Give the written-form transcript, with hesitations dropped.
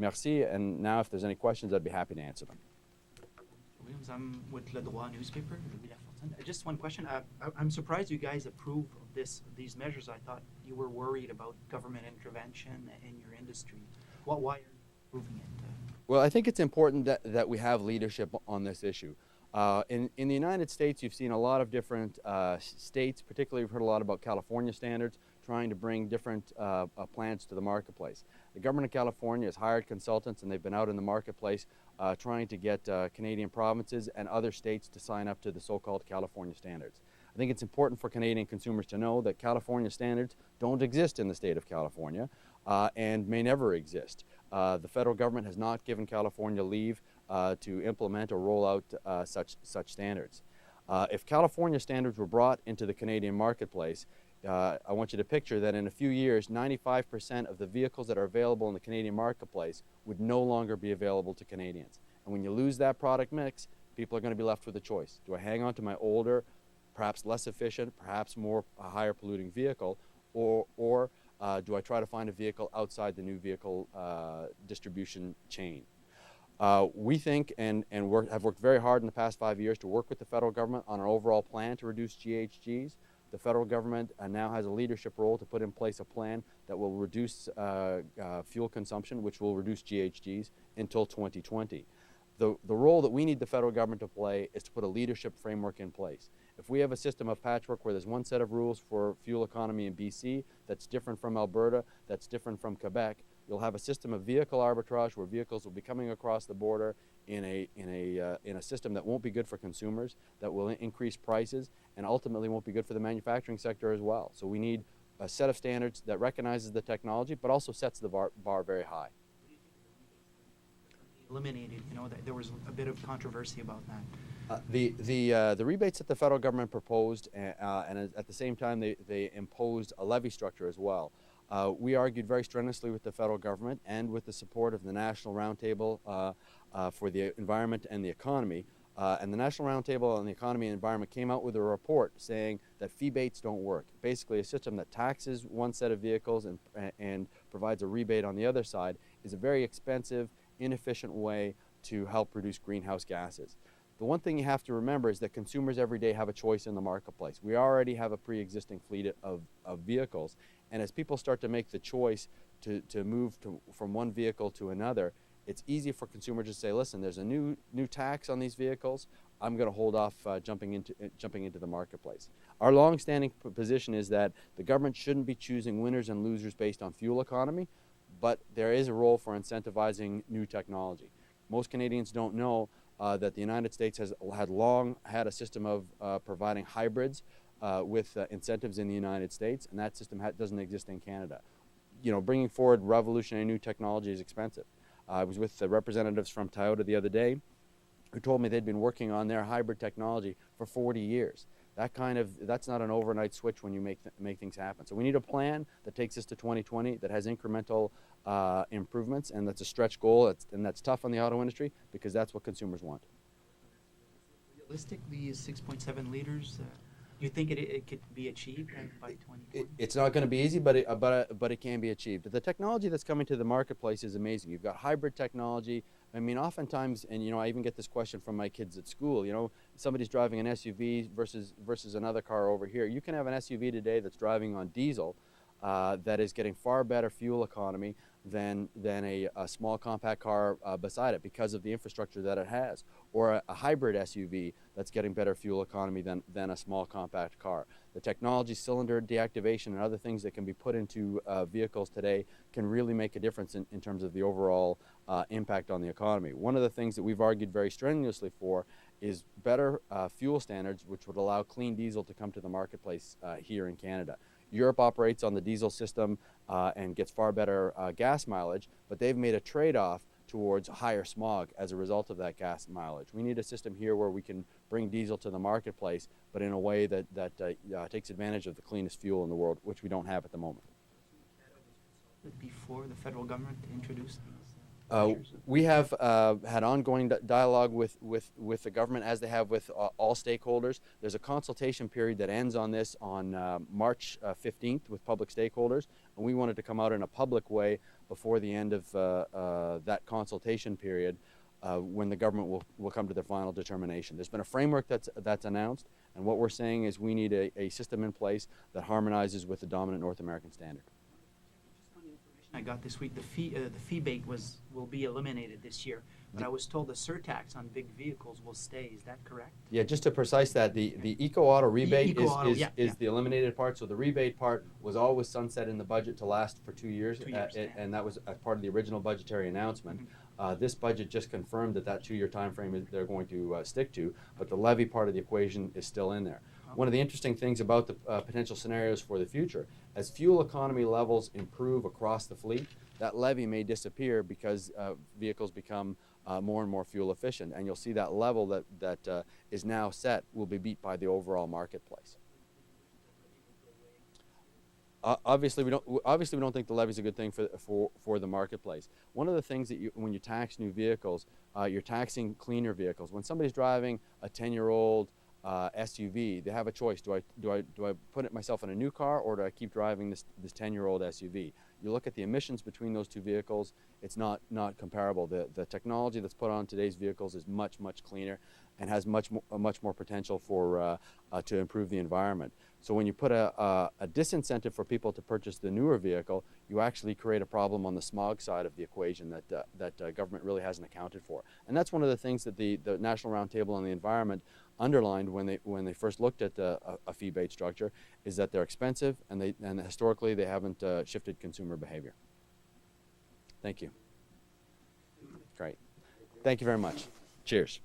Merci, and now if there's any questions, I'd be happy to answer them. Williams, I'm with Le Droit newspaper. Just one question. I'm surprised you guys approve of these measures. I thought you were worried about government intervention in your industry. Why are you approving it? Well, I think it's important that we have leadership on this issue. In the United States, you've seen a lot of different states, particularly we've heard a lot about California standards, trying to bring different plants to the marketplace. The government of California has hired consultants, and they've been out in the marketplace trying to get Canadian provinces and other states to sign up to the so-called California standards. I think it's important for Canadian consumers to know that California standards don't exist in the state of California and may never exist. The federal government has not given California leave to implement or roll out such standards. If California standards were brought into the Canadian marketplace, I want you to picture that in a few years, 95% of the vehicles that are available in the Canadian marketplace would no longer be available to Canadians. And when you lose that product mix, people are going to be left with a choice. Do I hang on to my older, perhaps less efficient, perhaps more higher polluting vehicle, or do I try to find a vehicle outside the new vehicle distribution chain? We think and have worked very hard in the past 5 years to work with the federal government on an overall plan to reduce GHGs. The federal government now has a leadership role to put in place a plan that will reduce fuel consumption, which will reduce GHGs until 2020. The role that we need the federal government to play is to put a leadership framework in place. If we have a system of patchwork where there's one set of rules for fuel economy in BC that's different from Alberta, that's different from Quebec, you'll have a system of vehicle arbitrage where vehicles will be coming across the border in a system that won't be good for consumers, that will increase prices, and ultimately won't be good for the manufacturing sector as well. So we need a set of standards that recognizes the technology, but also sets the bar very high. Eliminated, there was a bit of controversy about that. The rebates that the federal government proposed, and at the same time they imposed a levy structure as well. We argued very strenuously with the federal government and with the support of the National Roundtable for the Environment and the Economy. And the National Roundtable on the Economy and Environment came out with a report saying that fee-bates don't work. Basically, a system that taxes one set of vehicles and provides a rebate on the other side is a very expensive, inefficient way to help reduce greenhouse gases. The one thing you have to remember is that consumers every day have a choice in the marketplace. We already have a pre-existing fleet of vehicles, and as people start to make the choice to move from one vehicle to another, it's easy for consumers to say, listen, there's a new tax on these vehicles, I'm going to hold off jumping into the marketplace. Our long-standing position is that the government shouldn't be choosing winners and losers based on fuel economy, but there is a role for incentivizing new technology. Most Canadians don't know that the United States has long had a system of providing hybrids with incentives in the United States, and that system doesn't exist in Canada. Bringing forward revolutionary new technology is expensive. I was with the representatives from Toyota the other day who told me they'd been working on their hybrid technology for 40 years. That's not an overnight switch when you make things happen. So we need a plan that takes us to 2020, that has incremental improvements, and that's a stretch goal, and that's tough on the auto industry because that's what consumers want. Realistically, 6.7 liters, do you think it could be achieved by 2020? It's not going to be easy, but it can be achieved. The technology that's coming to the marketplace is amazing. You've got hybrid technology. I mean, oftentimes, and I even get this question from my kids at school. Somebody's driving an SUV versus another car over here. You can have an SUV today that's driving on diesel that is getting far better fuel economy than a small compact car beside it because of the infrastructure that it has, or a hybrid SUV that's getting better fuel economy than a small compact car. The technology, cylinder deactivation, and other things that can be put into vehicles today can really make a difference in terms of the overall impact on the economy. One of the things that we've argued very strenuously for is better fuel standards, which would allow clean diesel to come to the marketplace here in Canada. Europe operates on the diesel system and gets far better gas mileage, but they've made a trade-off towards higher smog as a result of that gas mileage. We need a system here where we can bring diesel to the marketplace, but in a way that takes advantage of the cleanest fuel in the world, which we don't have at the moment. Before the federal government introduced these measures? We have had ongoing dialogue with the government, as they have with all stakeholders. There's a consultation period that ends on this on March 15th with public stakeholders, and we wanted to come out in a public way before the end of that consultation period when the government will come to their final determination. There's been a framework that's announced, and what we're saying is we need a system in place that harmonizes with the dominant North American standard. Just on the information I got this week, the fee bait will be eliminated this year, but I was told the surtax on big vehicles will stay. Is that correct? Yeah, just to precise that, the eco-auto rebate is the eliminated part. So the rebate part was always sunset in the budget to last for 2 years, and that was as part of the original budgetary announcement. This budget just confirmed that 2-year time frame they're going to stick to, but the levy part of the equation is still in there. One of the interesting things about the potential scenarios for the future, as fuel economy levels improve across the fleet, that levy may disappear because vehicles become more and more fuel efficient, and you'll see that level that is now set will be beat by the overall marketplace. Obviously, we don't think the levy is a good thing for the marketplace. One of the things that when you tax new vehicles, you're taxing cleaner vehicles. When somebody's driving a 10-year-old SUV, they have a choice. Do I put myself in a new car, or do I keep driving this 10-year-old SUV? You look at the emissions between those two vehicles, it's not comparable. The technology that's put on today's vehicles is much cleaner and has much more potential for to improve the environment. So when you put a disincentive for people to purchase the newer vehicle, you actually create a problem on the smog side of the equation that government really hasn't accounted for. And that's one of the things that the National Roundtable on the Environment underlined when they first looked at a fee-based structure, is that they're expensive and historically they haven't shifted consumer behavior. Thank you. Great. Thank you very much. Cheers.